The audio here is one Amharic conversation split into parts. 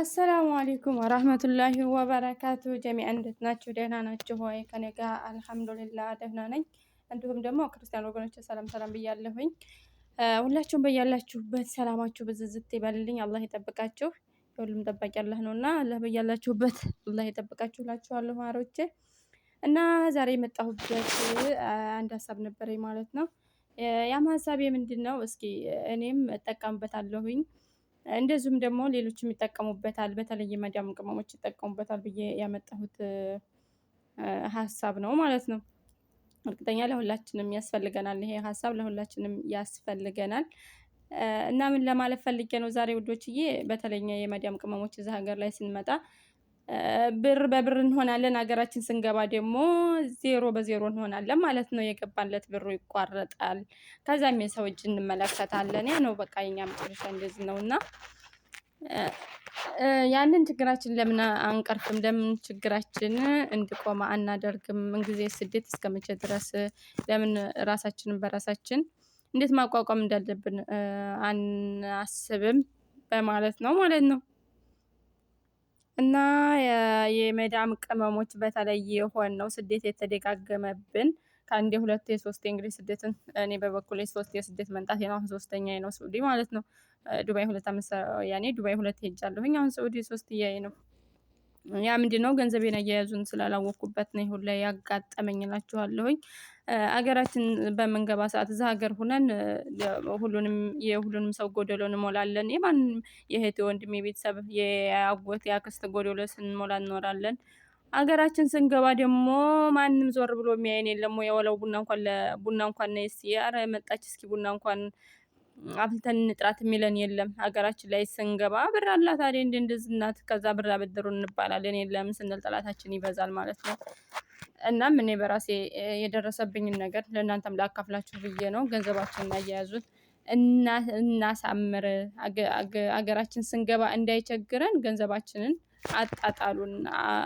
አሰላሙ አለይኩም ወራህመቱላሂ ወበረካቱ። ጀሚዓ እንዴት ናችሁ? ደህና ናችሁ ወይ? ከኔ ጋር አልሐምዱሊላህ ደህና ነኝ። እንዲሁም ደግሞ ክርስቲያን ወገኖች ሰላም ሰላም ብያለሁኝ። ሁላችሁም በያላችሁበት ሰላማችሁ ብዝዝት ይበልልኝ። አላህ ይጠብቃችሁ። ሁሉም ጠባቂ አላህ ነውና አላህ በያላችሁበት አላህ ይጠብቃችሁ እላችኋለሁ ማሮቼ። እና ዛሬ የመጣሁበት አንድ ሀሳብ ነበረኝ ማለት ነው። ያም ሀሳቤ ምንድነው? እስኪ እኔም እጠቀምበታለሁኝ እንደዚሁም ደግሞ ሌሎችም ይጠቀሙበታል፣ በተለይ መዳም ቅመሞች ይጠቀሙበታል ብዬ ያመጣሁት ሀሳብ ነው ማለት ነው። እርግጠኛ ለሁላችንም ያስፈልገናል፣ ይሄ ሀሳብ ለሁላችንም ያስፈልገናል። እና ምን ለማለት ፈልጌ ነው ዛሬ ውዶችዬ፣ በተለይ የመዳም ቅመሞች እዛ ሀገር ላይ ስንመጣ ብር በብር እንሆናለን፣ ሀገራችን ስንገባ ደግሞ ዜሮ በዜሮ እንሆናለን ማለት ነው። የገባለት ብሩ ይቋረጣል፣ ከዛም የሰው እጅ እንመለከታለን። ያ ነው በቃ የኛ መጨረሻ እንደዚህ ነው። እና ያንን ችግራችን ለምን አንቀርፍም? ለምን ችግራችን እንዲቆም አናደርግም? ምንጊዜ ስደት እስከመቼ ድረስ? ለምን ራሳችንን በራሳችን እንዴት ማቋቋም እንዳለብን አናስብም በማለት ነው ማለት ነው። እና የመዳም ቅመሞች በተለይ የሆን ነው ስደት የተደጋገመብን ከአንዴ ሁለቴ ሶስቴ እንግዲህ ስደትን እኔ በበኩሌ ሶስቴ የስደት መንጣት ነው። ሶስተኛ ነው ሳውዲ ማለት ነው። ዱባይ ሁለት አመት ያኔ ዱባይ ሁለት ሄጃለሁኝ። አሁን ሳውዲ ሶስትያዬ ነው። ያ ምንድነው ገንዘቤን አያያዙን ስላላወቅኩበት ነው ሁሉ ላይ ያጋጠመኝ እላችኋለሁኝ። አገራችን በመንገባ ሰዓት እዛ ሀገር ሆነን የሁሉንም ሰው ጎደሎ እንሞላለን። የማንም የእህት ወንድም የቤተሰብ የአጎት የአክስት ጎደሎ ስንሞላ እንኖራለን። አገራችን ስንገባ ደግሞ ማንም ዞር ብሎ የሚያየን የለም። የወለው ቡና እንኳን ነይስ ያረ መጣች እስኪ ቡና እንኳን አፍልተን እንጥራት የሚለን የለም። ሀገራችን ላይ ስንገባ ብር አላት አይደል እንደዚህ እናት ከዛ ብር አበድሩን እንባላለን። የለም ስንል ጠላታችን ይበዛል ማለት ነው። እናም እኔ በራሴ የደረሰብኝን ነገር ለእናንተም ላካፍላችሁ ብዬ ነው። ገንዘባችንን አያያዙት እናሳምር። አገራችን ስንገባ እንዳይቸግረን ገንዘባችንን አጣጣሉን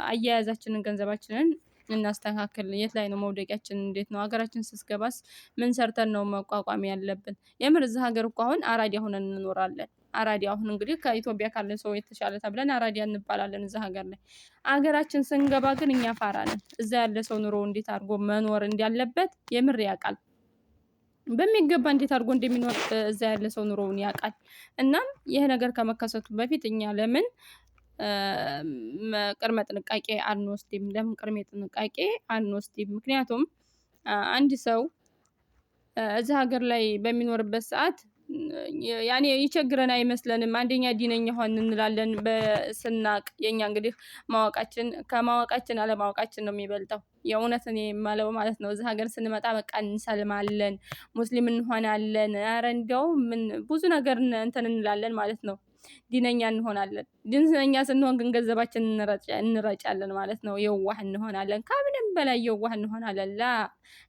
አያያዛችንን ገንዘባችንን እናስተካክል። የት ላይ ነው መውደቂያችን? እንዴት ነው ሀገራችን ስስገባስ ምን ሰርተን ነው መቋቋም ያለብን? የምር እዚህ ሀገር እኮ አሁን አራዲያ ሆነን እንኖራለን። አራዲያ አሁን እንግዲህ ከኢትዮጵያ ካለ ሰው የተሻለ ተብለን አራዲያ እንባላለን እዚህ ሀገር ላይ። አገራችን ስንገባ ግን እኛ ፋራ ነን። እዛ ያለ ሰው ኑሮ እንዴት አድርጎ መኖር እንዳለበት የምር ያውቃል። በሚገባ እንዴት አድርጎ እንደሚኖር እዛ ያለ ሰው ኑሮውን ያውቃል። እናም ይሄ ነገር ከመከሰቱ በፊት እኛ ለምን ቅድመ ጥንቃቄ አንወስድም? ለምን ቅድመ ጥንቃቄ አንወስድም? ምክንያቱም አንድ ሰው እዚህ ሀገር ላይ በሚኖርበት ሰዓት ያኔ ይቸግረን አይመስለንም። አንደኛ ዲነኛ ሆን እንላለን በስናቅ የኛ እንግዲህ ከማወቃችን አለማወቃችን ነው የሚበልጠው። የእውነት እኔ የማለው ማለት ነው። እዚህ ሀገር ስንመጣ በቃ እንሰልማለን፣ ሙስሊም እንሆናለን። ኧረ እንደው ምን ብዙ ነገር እንትን እንላለን ማለት ነው። ዲነኛ እንሆናለን። ዲነኛ ስንሆን ግን ገንዘባችን እንረጫለን ማለት ነው። የዋህ እንሆናለን፣ ከምንም በላይ የዋህ እንሆናለን። ላ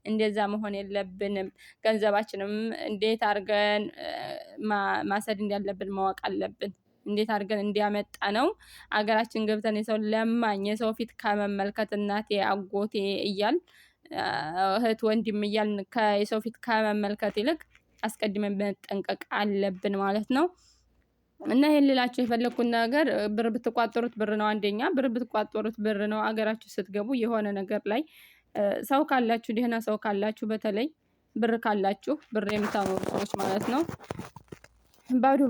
እንደዛ መሆን የለብንም። ገንዘባችንም እንዴት አድርገን ማሰድ እንዳለብን ማወቅ አለብን። እንዴት አድርገን እንዲያመጣ ነው አገራችን ገብተን የሰው ለማኝ የሰው ፊት ከመመልከት እናቴ አጎቴ እያል እህት ወንድም እያልን ከየሰው ፊት ከመመልከት ይልቅ አስቀድመን መጠንቀቅ አለብን ማለት ነው። እና ይሄን ልላችሁ የፈለኩት ነገር ብር ብትቋጠሩት ብር ነው። አንደኛ ብር ብትቋጠሩት ብር ነው። አገራችሁ ስትገቡ የሆነ ነገር ላይ ሰው ካላችሁ ደህና ሰው ካላችሁ በተለይ ብር ካላችሁ ብር የምታኖሩ ሰዎች ማለት ነው ባዶ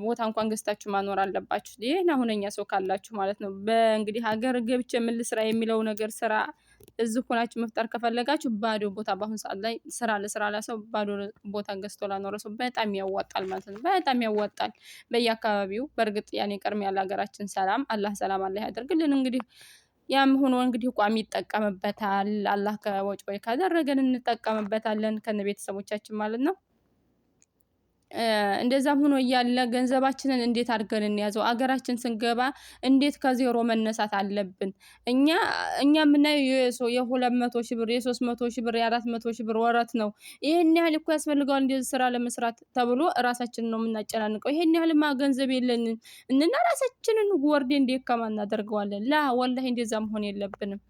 ቦታ እንኳን ገዝታችሁ ማኖር አለባችሁ። ይሄን አሁነኛ ሰው ካላችሁ ማለት ነው። በእንግዲህ ሀገር ገብቼ ምን ልስራ የሚለው ነገር ስራ እዚህ ሆናችሁ መፍጠር ከፈለጋችሁ ባዶ ቦታ በአሁን ሰዓት ላይ ለስራ ለሰው ባዶ ቦታ ገዝቶ ላኖረ ሰው በጣም ያዋጣል ማለት ነው። በጣም ያዋጣል በየአካባቢው። በእርግጥ ያኔ ቀርም ያለ ሀገራችን ሰላም አላህ ያደርግልን። እንግዲህ ያም ሆኖ እንግዲህ ቋሚ ይጠቀምበታል። አላህ ከወጭ ካደረገን እንጠቀምበታለን ከነቤተሰቦቻችን ማለት ነው። እንደዛም ሆኖ እያለ ገንዘባችንን እንዴት አድርገን እንያዘው? አገራችን ስንገባ እንዴት ከዜሮ መነሳት አለብን? እኛ የምናየው የ200 ሺህ ብር የ300 ሺህ ብር የ400 ሺህ ብር ወረት ነው። ይሄን ያህል እኮ ያስፈልገዋል እንደዚህ ስራ ለመስራት ተብሎ ራሳችንን ነው የምናጨናንቀው። ይሄን ያህልማ ገንዘብ የለንም እና ራሳችንን ወርዴ እንዴት ከማን እናደርገዋለን? ላ ወላሂ እንደዛ መሆን የለብንም።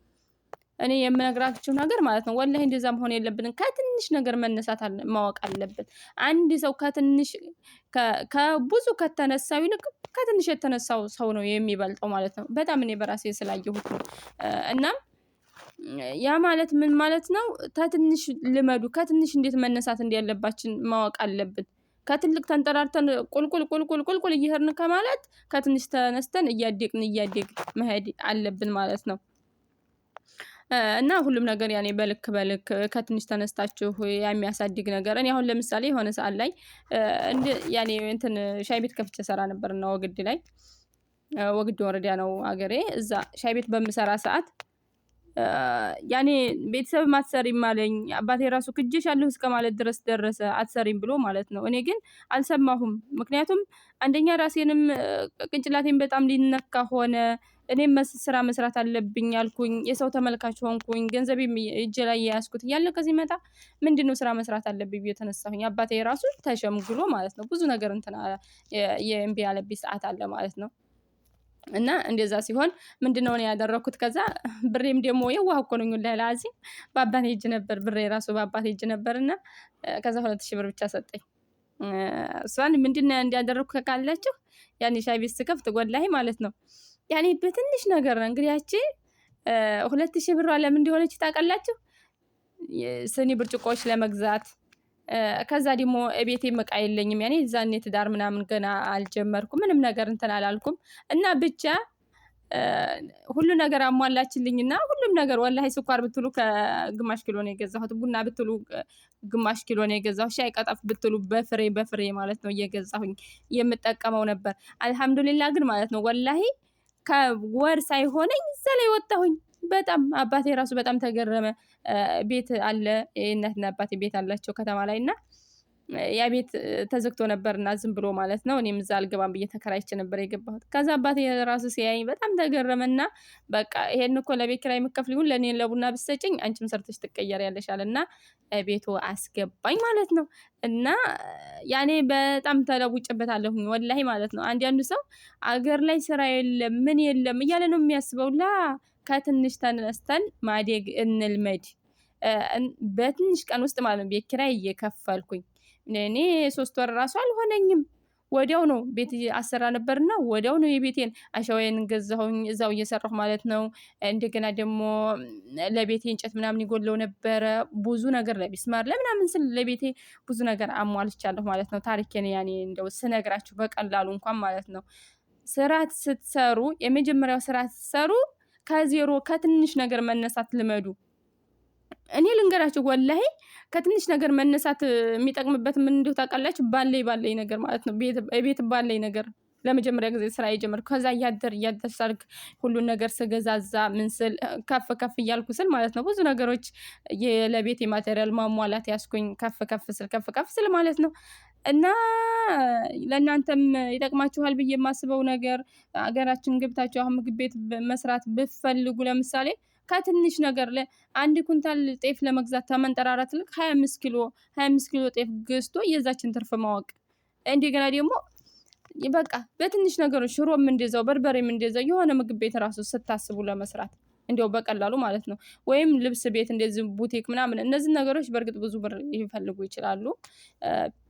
እኔ የምነግራችሁ ነገር ማለት ነው ወላሂ እንደዛ መሆን የለብንም። ከትንሽ ነገር መነሳት ማወቅ አለብን። አንድ ሰው ከትንሽ ከብዙ ከተነሳው ይልቅ ከትንሽ የተነሳው ሰው ነው የሚበልጠው ማለት ነው። በጣም እኔ በራሴ ስላየሁት ነው። እና ያ ማለት ምን ማለት ነው? ከትንሽ ልመዱ። ከትንሽ እንዴት መነሳት እንዳለባችን ማወቅ አለብን። ከትልቅ ተንጠራርተን ቁልቁል እየሄድን ከማለት ከትንሽ ተነስተን እያደግን መሄድ አለብን ማለት ነው። እና ሁሉም ነገር ያኔ በልክ ከትንሽ ተነስታችሁ የሚያሳድግ ነገር እኔ አሁን ለምሳሌ የሆነ ሰዓት ላይ ያኔ እንትን ሻይ ቤት ከፍቼ ሰራ ነበርና ወግድ ወረዳ ነው አገሬ። እዛ ሻይ ቤት በምሰራ ሰዓት ያኔ ቤተሰብ አትሰሪም አለኝ። አባቴ ራሱ ክጄሻለሁ እስከ ማለት ድረስ ደረሰ፣ አትሰሪም ብሎ ማለት ነው። እኔ ግን አልሰማሁም። ምክንያቱም አንደኛ ራሴንም ቅንጭላቴን በጣም ሊነካ ሆነ። እኔም ስራ መስራት አለብኝ አልኩኝ። የሰው ተመልካች ሆንኩኝ። ገንዘቤም እጄ ላይ የያዝኩት እያለ ከዚህ መጣ ምንድነው ስራ መስራት አለብኝ ብዬ ተነሳሁኝ። አባቴ ራሱ ተሸምግሎ ማለት ነው ብዙ ነገር እንትን የእምቢ ያለብኝ ሰዓት አለ ማለት ነው። እና እንደዛ ሲሆን ምንድነው እኔ ያደረኩት? ከዛ ብሬም ደግሞ የዋህ እኮ ነኝ ለላዚ በአባቴ እጅ ነበር ብሬ ራሱ በአባቴ እጅ ነበርና ከዛ 2000 ብር ብቻ ሰጠኝ። እሷን ምንድነው እንዲያደረኩ ካላችሁ ያኔ ሻይ ቤት ስከፍት ወላሂ ማለት ነው ያኔ በትንሽ ነገር ነው እንግዲህ ያቺ 2000 ብር ለምን እንደሆነች ታውቃላችሁ? ስኒ ብርጭቆች ለመግዛት ከዛ ደግሞ እቤቴ እቃ የለኝም። ያኔ ዛኔ ትዳር ምናምን ገና አልጀመርኩም። ምንም ነገር እንትን አላልኩም እና ብቻ ሁሉ ነገር አሟላችልኝና ሁሉም ነገር ወላሂ ስኳር ብትሉ ከግማሽ ኪሎ ነው የገዛሁት። ቡና ብትሉ ግማሽ ኪሎ ነው የገዛሁት። ሻይ ቀጠፍ ብትሉ በፍሬ ማለት ነው እየገዛሁኝ የምጠቀመው ነበር። አልሐምዱሊላህ ግን ማለት ነው ወላሂ ከወር ሳይሆነኝ እዛ ላይ ወጣሁኝ። በጣም አባቴ ራሱ በጣም ተገረመ። ቤት አለ የእናትና አባቴ ቤት አላቸው ከተማ ላይ እና ያ ቤት ተዘግቶ ነበርና ዝም ብሎ ማለት ነው። እኔም እዛ አልገባም ብዬ ተከራይቼ ነበር የገባሁት። ከዛ አባቴ ራሱ ሲያየኝ በጣም ተገረመና በቃ ይሄን እኮ ለቤት ኪራይ የምትከፍሊውን ለኔ ለቡና ብትሰጪኝ አንቺም ሰርተሽ ትቀየሪያለሽ አለና ቤቱ አስገባኝ ማለት ነው። እና ያኔ በጣም ተለውጬበታለሁኝ ወላሂ ማለት ነው። አንዳንዱ ሰው አገር ላይ ስራ የለም ምን የለም እያለ ነው የሚያስበው። ከትንሽ ተነስተን ማደግ እንልመድ። በትንሽ ቀን ውስጥ ማለት ነው ቤት ኪራይ እየከፈልኩኝ እኔ 3 ወር ራሱ አልሆነኝም። ወዲያው ነው ቤት አሰራ ነበርና ወዲያው ነው የቤቴን አሻዋዬን ገዛሁኝ እዛው እየሰራሁ ማለት ነው። እንደገና ደግሞ ለቤቴ እንጨት ምናምን ይጎለው ነበረ። ብዙ ነገር ለቢስማር ለምናምን ስል ለቤቴ ብዙ ነገር አሟልቻለሁ ማለት ነው። ታሪኬን ያኔ እንደው ስነግራችሁ በቀላሉ እንኳን ማለት ነው። ስራ ስትሰሩ የመጀመሪያው ስራ ስትሰሩ ከዜሮ ከትንሽ ነገር መነሳት ልመዱ። እኔ ልንገራችሁ ወላሂ ከትንሽ ነገር መነሳት የሚጠቅምበት ምን እንደው ታውቃላችሁ? ባለይ ነገር ማለት ነው። ቤት ባለይ ነገር ለመጀመሪያ ጊዜ ስራ የጀመርኩ ከዛ እያደር ሳልክ ሁሉን ነገር ስገዛዛ ምን ስል ከፍ እያልኩ ስል ማለት ነው ብዙ ነገሮች ለቤት የማቴሪያል ማሟላት ያስኩኝ ከፍ ስል ማለት ነው። እና ለእናንተም ይጠቅማችኋል ብዬ የማስበው ነገር አገራችን ገብታችሁ አሁን ምግብ ቤት መስራት ብትፈልጉ ለምሳሌ ከትንሽ ነገር አንድ ኩንታል ጤፍ ለመግዛት ተመንጠራራት ልክ 25 ኪሎ ጤፍ ገዝቶ የዛችን ትርፍ ማወቅ። እንደገና ደግሞ በቃ በትንሽ ነገሮች ሽሮም እንደዛው በርበሬም እንደዛው የሆነ ምግብ ቤት ራሱ ስታስቡ ለመስራት እንዲያው በቀላሉ ማለት ነው። ወይም ልብስ ቤት እንደዚህ ቡቲክ ምናምን እነዚህ ነገሮች በእርግጥ ብዙ ብር ይፈልጉ ይችላሉ።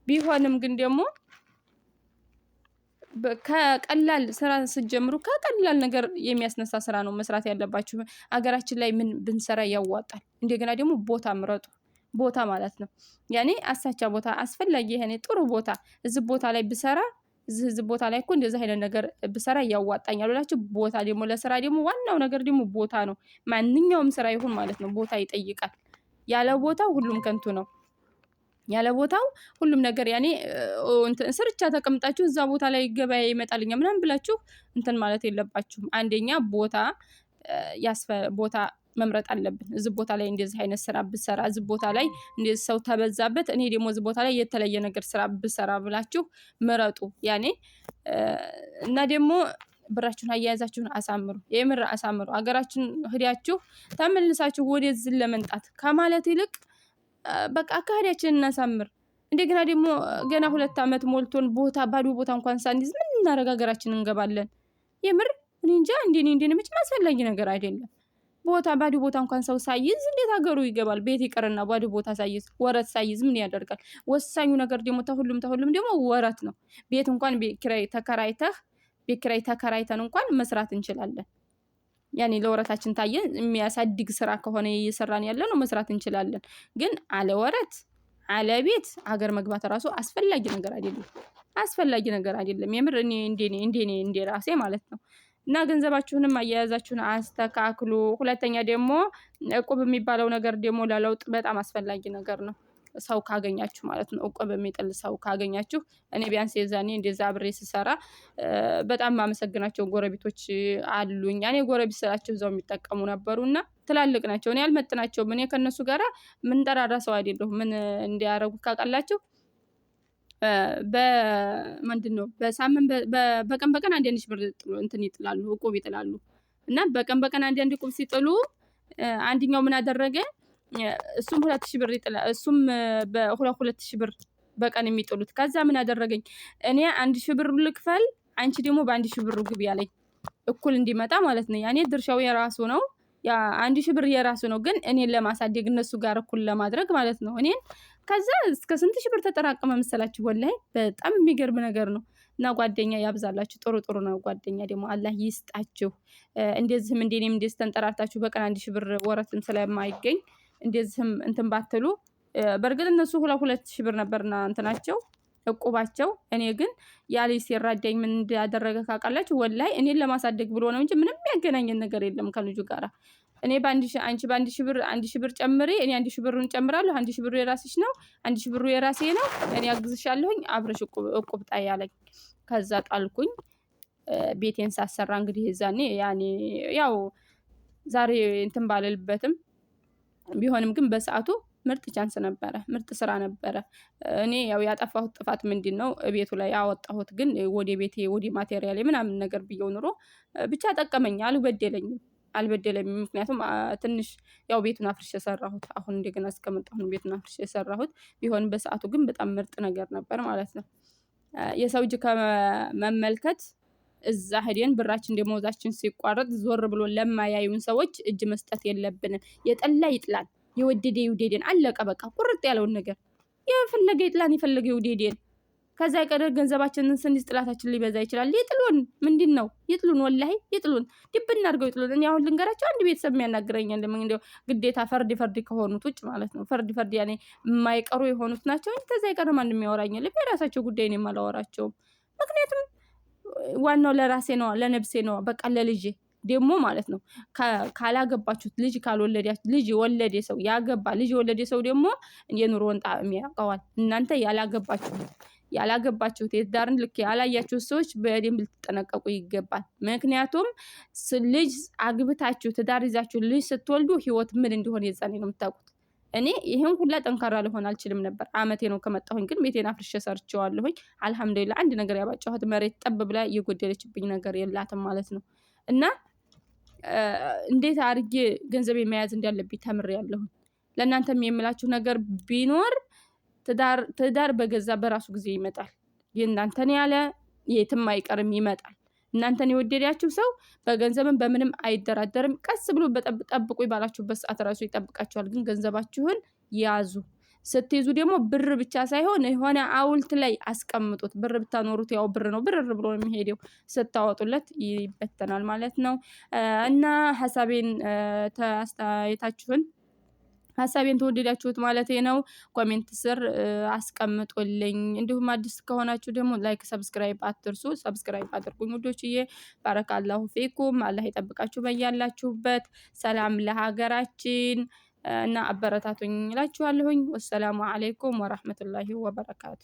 ቢሆንም ግን ደግሞ ከቀላል ስራ ስትጀምሩ ከቀላል ነገር የሚያስነሳ ስራ ነው መስራት ያለባችሁ። አገራችን ላይ ምን ብንሰራ ያዋጣል? እንደገና ደግሞ ቦታ ምረጡ። ቦታ ማለት ነው ያኔ አሳቻ ቦታ አስፈላጊ ይሄኔ ጥሩ ቦታ እዚህ ቦታ ላይ ብሰራ እዚህ ቦታ ላይ እኮ እንደዚህ አይነት ነገር ብሰራ ያዋጣኛል ብላችሁ ቦታ ደግሞ ለስራ ደግሞ ዋናው ነገር ደግሞ ቦታ ነው። ማንኛውም ስራ ይሁን ማለት ነው ቦታ ይጠይቃል። ያለ ቦታው ሁሉም ከንቱ ነው። ያለ ቦታው ሁሉም ነገር ያኔ እንትን ስርቻ ተቀምጣችሁ እዛ ቦታ ላይ ገበያ ይመጣልኛል ምናምን ብላችሁ እንትን ማለት የለባችሁም። አንደኛ ቦታ መምረጥ አለብን። እዚህ ቦታ ላይ እንደዚህ አይነት ስራ ብሰራ እዚህ ቦታ ላይ እንደዚህ ሰው ተበዛበት እኔ ደግሞ እዚህ ቦታ ላይ የተለየ ነገር ስራ ብሰራ ብላችሁ ምረጡ። ያኔ እና ደግሞ ብራችሁን አያያዛችሁን አሳምሩ። የምር አሳምሩ። አገራችን ሄዳችሁ ተመልሳችሁ ወደዚህ ለመንጣት ከማለት ይልቅ በቃ አካሄዳችንን እናሳምር። እንደገና ደግሞ ገና 2 አመት ሞልቶን ባዶ ቦታ እንኳን ሳንይዝ ምን እናደርግ ሀገራችንን እንገባለን? የምር እኔ እንጃ እንደኔ መቼም አስፈላጊ ነገር አይደለም። ባዶ ቦታ እንኳን ሰው ሳይዝ እንዴት ሀገሩ ይገባል? ቤት ይቀርና ባዶ ቦታ ሳይዝ ወረት ሳይዝ ምን ያደርጋል? ወሳኙ ነገር ደግሞ ተሁሉም ደግሞ ወረት ነው። ቤት እንኳን ኪራይ ተከራይተህ ቤት ኪራይ ተከራይተን እንኳን መስራት እንችላለን። ያኔ ለወረታችን ታየ የሚያሳድግ ስራ ከሆነ እየሰራን ያለነው መስራት እንችላለን። ግን አለ ወረት አለ ቤት ሀገር መግባት ራሱ አስፈላጊ ነገር አይደለም። የምር እኔ እንደ ራሴ ማለት ነው። እና ገንዘባችሁንም አያያዛችሁን አስተካክሉ። ሁለተኛ ደግሞ እቁብ የሚባለው ነገር ደግሞ ለለውጥ በጣም አስፈላጊ ነገር ነው። ሰው ካገኛችሁ ማለት ነው። እቁብ የሚጥል ሰው ካገኛችሁ እኔ ቢያንስ የዛኔ እንደዛ አብሬ ስሰራ በጣም ማመሰግናቸው ጎረቤቶች አሉኝ። እኔ ጎረቤት ስላቸው እዛው የሚጠቀሙ ነበሩና ትላልቅ ናቸው። እኔ አልመጥናቸውም። እኔ ከነሱ ጋራ ምን ጠራራ ሰው አይደለሁም። ምን እንዲያረጉ ካቃላችሁ በምንድነው በሳምንት በቀን አንድ ሺህ ብር እንትን ይጥላሉ፣ እቁብ ይጥላሉ። እና በቀን አንድ እቁብ ሲጥሉ አንደኛው ምን አደረገ? እሱም 2000 ብር ይጥላል። እሱም በ2000 ብር በቀን የሚጥሉት። ከዛ ምን አደረገኝ? እኔ 1000 ብር ልክፈል፣ አንቺ ደግሞ በ1000 ብር ግቢ ያለኝ፣ እኩል እንዲመጣ ማለት ነው። ያኔ ድርሻው የራሱ ነው። ያ 1000 ብር የራሱ ነው፣ ግን እኔን ለማሳደግ እነሱ ጋር እኩል ለማድረግ ማለት ነው። እኔን ከዛ እስከ ስንት ሺህ ብር ተጠራቀመ መሰላችሁ? ወላሂ በጣም የሚገርም ነገር ነው። እና ጓደኛ ያብዛላችሁ። ጥሩ ነው። ጓደኛ ደግሞ አላህ ይስጣችሁ። እንደዚህም እንደኔም እንደዚህ ተንጠራርታችሁ በቀን 1000 ብር ወረትም ስለማይገኝ እንደዚህም እንትን ባትሉ። በርግጥ እነሱ 2000 ብር ነበርና እንትናቸው እቁባቸው። እኔ ግን ያለ ሲራዳኝ ምን እንዳደረገ ካቃላችሁ? ወላሂ እኔን ለማሳደግ ብሎ ነው እንጂ ምንም ያገናኘን ነገር የለም ከልጁ ጋራ። እኔ አንቺ በ1000 ብር ጨምሪ፣ እኔ 1000 ብሩን ጨምራለሁ። 1000 ብሩ የራስሽ ነው፣ 1000 ብሩ የራሴ ነው። እኔ አግዝሻለሁኝ፣ አብረሽ እቁብ ጣይ ያለኝ። ከዛ ጣልኩኝ። ቤቴን ሳሰራ እንግዲህ እዛኔ ያኔ ያው ዛሬ እንትን ባልልበትም ቢሆንም ግን በሰዓቱ ምርጥ ቻንስ ነበረ፣ ምርጥ ስራ ነበረ። እኔ ያው ያጠፋሁት ጥፋት ምንድነው? ቤቱ ላይ ያወጣሁት ግን ወደ ቤቴ ወደ ማቴሪያል ምናምን ነገር ብየው ኑሮ ብቻ ጠቀመኝ፣ አልበደለኝም። ምክንያቱም ትንሽ ያው ቤቱን አፍርሼ የሰራሁት አሁን እንደገና እስከመጣሁ ቤቱን አፍርሼ የሰራሁት ቢሆን በሰዓቱ ግን በጣም ምርጥ ነገር ነበር ማለት ነው። የሰው እጅ ከመመልከት እዛ ሄደን ብራችን ደሞዛችን ሲቋረጥ ዞር ብሎ ለማያዩን ሰዎች እጅ መስጠት የለብንም። የጠላ ይጥላል፣ የወደደ ይውደደን። አለቀ በቃ። ቁርጥ ያለውን ነገር የፈለገ ይጥላን፣ የፈለገ ይውደደን። ከዛ የቀረ ገንዘባችንን ስንይዝ ጥላታችን ሊበዛ ይችላል። ይጥሉን፣ ምንድነው ይጥሉን፣ ወላሂ ይጥሉን፣ ድብና አድርገው ይጥሉን። እኔ አሁን ልንገራቸው፣ አንድ ቤተሰብ የሚያናግረኛል እንደው ግዴታ ፈርድ ከሆኑት ውጭ ማለት ነው። ፈርድ ያኔ የማይቀሩ የሆኑት ናቸው እንጂ ከዛ የቀረ ማንም ያወራኛል። የራሳቸው ጉዳይ ነው፣ የማላወራቸውም። ምክንያቱም ዋናው ለራሴ ነው፣ ለነብሴ ነው። በቃ ለልጄ ደግሞ ማለት ነው። ካላገባችሁት ልጅ ካልወለዳችሁ፣ ልጅ ወለደ ሰው ያገባ ልጅ ወለደ ሰው ደግሞ የኑሮውን ጣዕም ያውቀዋል። እናንተ ያላገባችሁት የትዳርን ልክ ያላያችሁት ሰዎች በደንብ ልትጠነቀቁ ይገባል። ምክንያቱም ልጅ አግብታችሁ ትዳር ይዛችሁ ልጅ ስትወልዱ ህይወት ምን እንደሆነ የዛኔ ነው የምታውቁት። እኔ ይሄን ሁላ ጠንካራ ልሆን አልችልም ነበር። አመቴ ነው ከመጣሁኝ፣ ግን ቤቴን አፍርሼ ሰርቼዋለሁኝ። አልሐምዱሊላህ። አንድ ነገር ያባጫሁት መሬት ጠብ ብላ እየጎደለችብኝ ነገር የላትም ማለት ነው። እና እንዴት አድርጌ ገንዘብ መያዝ እንዳለብኝ ተምሬያለሁኝ። ለእናንተም የምላችሁ ነገር ቢኖር ትዳር በገዛ በራሱ ጊዜ ይመጣል። የእናንተን ያለ የትም አይቀርም፣ ይመጣል። እናንተን የወደዳችሁ ሰው በገንዘብም በምንም አይደራደርም። ቀስ ብሎ ጠብቁ ባላችሁበት ሰዓት ራሱ ይጠብቃችኋል። ግን ገንዘባችሁን ያዙ። ስትይዙ ደግሞ ብር ብቻ ሳይሆን የሆነ አውልት ላይ አስቀምጡት። ብር ብታኖሩት ያው ብር ነው፣ ብር ብሎ የሚሄደው። ስታወጡለት ይበተናል ማለት ነው። እና ሀሳቤን ተወደዳችሁት ማለት ነው። ኮሜንት ስር አስቀምጡልኝ። እንዲሁም አዲስ ከሆናችሁ ደግሞ ላይክ፣ ሰብስክራይብ አትርሱ። ሰብስክራይብ አድርጉኝ ውዶችዬ። ባረካላሁ ፊኩም። አላህ ይጠብቃችሁ በያላችሁበት። ሰላም ለሀገራችን እና አበረታቱኝ እላችኋለሁኝ። ወሰላሙ አለይኩም ወራህመቱላሂ ወበረካቱ።